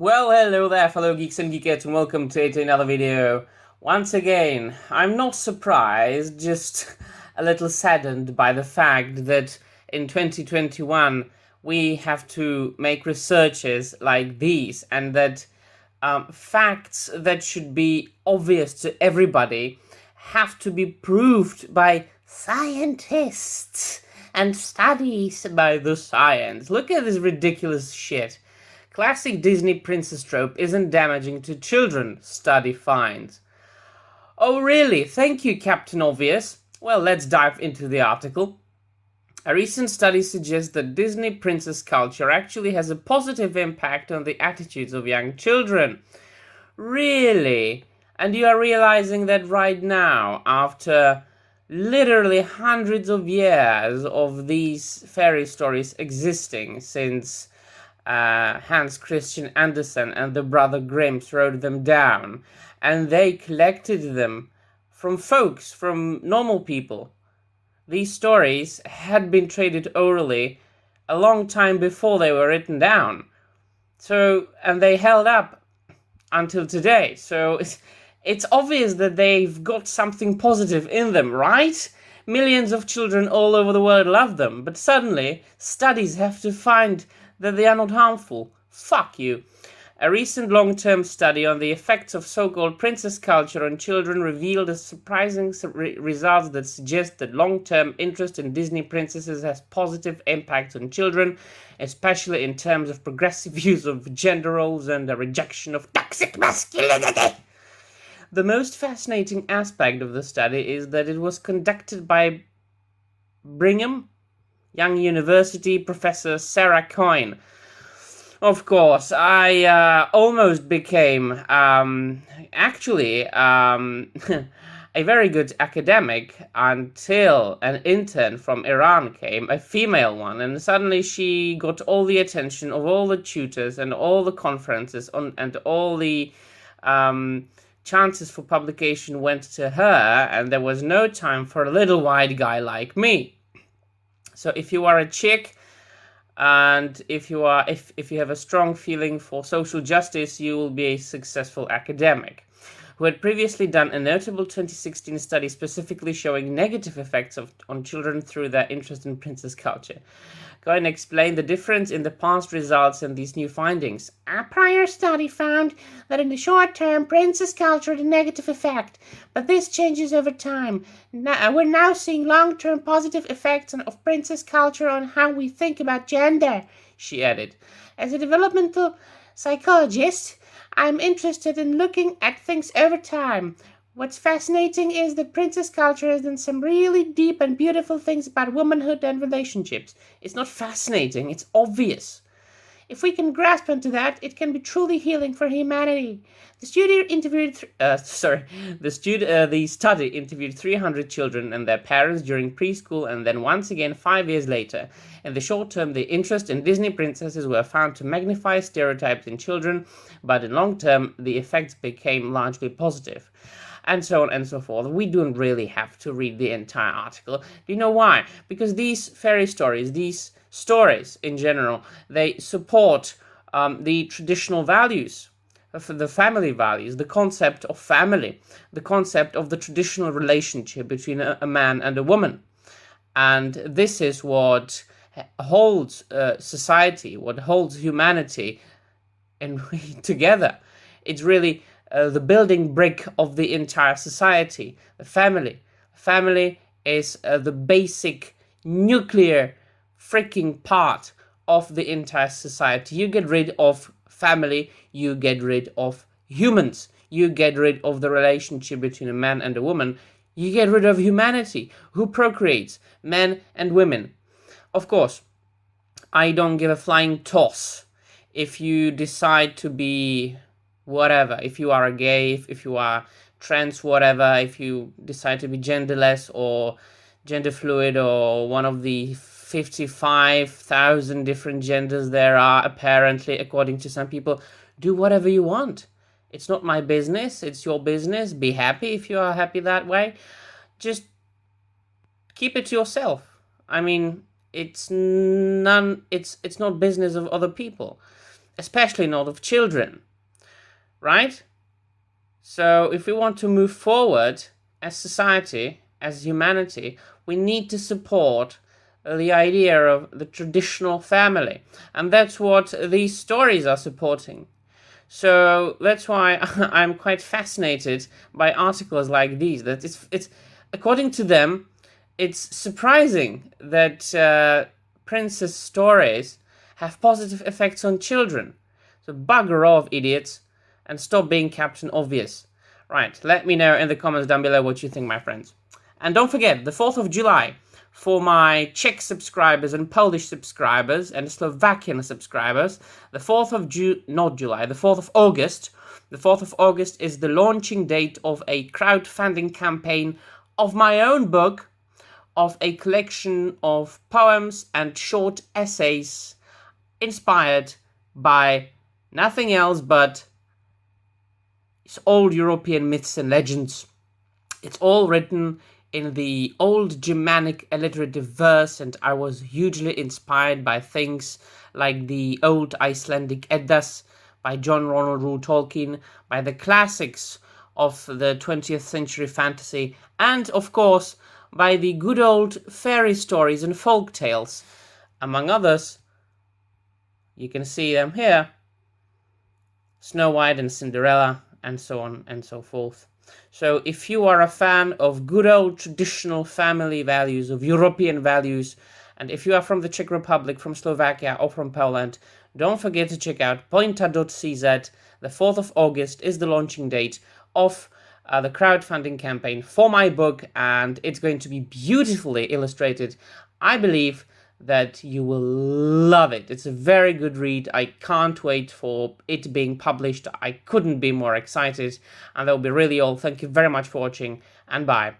Well, hello there, fellow geeks and geekettes, and welcome to another video. Once again, I'm not surprised, just a little saddened by the fact that in 2021 we have to make researches like these, and that facts that should be obvious to everybody have to be proved by scientists and studies by the science. Look at this ridiculous shit. Classic Disney princess trope isn't damaging to children, study finds. Oh really? Thank you, Captain Obvious. Well, let's dive into the article. A recent study suggests that Disney princess culture actually has a positive impact on the attitudes of young children. Really? And you are realizing that right now, after literally hundreds of years of these fairy stories existing, since Hans Christian Andersen and the Brother Grimms wrote them down, and they collected them from folks, from normal people. These stories had been traded orally a long time before they were written down. So, and they held up until today. So it's obvious that they've got something positive in them, right? Millions of children all over the world love them, but suddenly studies have to find that they are not harmful. Fuck you. A recent long-term study on the effects of so-called princess culture on children revealed a surprising results that suggest that long-term interest in Disney princesses has positive impacts on children, especially in terms of progressive use of gender roles and a rejection of toxic masculinity. The most fascinating aspect of the study is that it was conducted by Brigham Young University professor Sarah Coyne. Of course, I almost became a very good academic until an intern from Iran came, a female one, and suddenly she got all the attention of all the tutors and all the conferences and all the chances for publication went to her, and there was no time for a little white guy like me. So if you are a chick, and if you have a strong feeling for social justice, you will be a successful academic. Who had previously done a notable 2016 study specifically showing negative effects on children through their interest in princess culture. Go and explain the difference in the past results and these new findings. A prior study found that in the short term, princess culture had a negative effect, but this changes over time. We're now seeing long-term positive effects of princess culture on how we think about gender, she added. As a developmental psychologist, I'm interested in looking at things over time. What's fascinating is that princess culture has done some really deep and beautiful things about womanhood and relationships. It's not fascinating, it's obvious. If we can grasp onto that, it can be truly healing for humanity. The study interviewed 300 children and their parents during preschool, and then once again 5 years later. In the short term, the interest in Disney princesses were found to magnify stereotypes in children, but in long term, the effects became largely positive. And so on and so forth. We don't really have to read the entire article. Do you know why? Because these fairy stories, these stories in general, they support the traditional values, the family values, the concept of family, the concept of the traditional relationship between a man and a woman. And this is what holds society, what holds humanity together. It's really the building brick of the entire society, the family. Family is the basic nuclear freaking part of the entire society. You get rid of family, you get rid of humans. You get rid of the relationship between a man and a woman. You get rid of humanity. Who procreates? Men and women. Of course, I don't give a flying toss if you decide to be whatever, if you are a gay, if you are trans, whatever, if you decide to be genderless or gender fluid or one of the 55,000 different genders there are apparently according to some people, do whatever you want. It's not my business, it's your business. Be happy if you are happy that way. Just keep it to yourself. I mean, it's not business of other people. especially not of children, right? So if we want to move forward as society, as humanity, we need to support the idea of the traditional family. And that's what these stories are supporting. So that's why I'm quite fascinated by articles like these. That it's according to them, it's surprising that princess stories have positive effects on children. So bugger off, idiots, and stop being Captain Obvious. Right, let me know in the comments down below what you think, my friends. And don't forget, the 4th of July, for my Czech subscribers and Polish subscribers and Slovakian subscribers, the 4th of the 4th of August. The 4th of August is the launching date of a crowdfunding campaign of my own book, of a collection of poems and short essays inspired by nothing else but old European myths and legends. It's all written in the old Germanic alliterative verse, and I was hugely inspired by things like the old Icelandic Eddas by John Ronald Reuel Tolkien, by the classics of the 20th century fantasy, and of course by the good old fairy stories and folk tales. Among others, you can see them here: Snow White and Cinderella, and so on and so forth. So if you are a fan of good old traditional family values, of European values, and if you are from the Czech Republic, from Slovakia, or from Poland, don't forget to check out pointa.cz. The 4th of August is the launching date of the crowdfunding campaign for my book, and it's going to be beautifully illustrated. I believe that you will love it. It's a very good read. I can't wait for it being published. I couldn't be more excited. And that will be really all. Thank you very much for watching, and bye.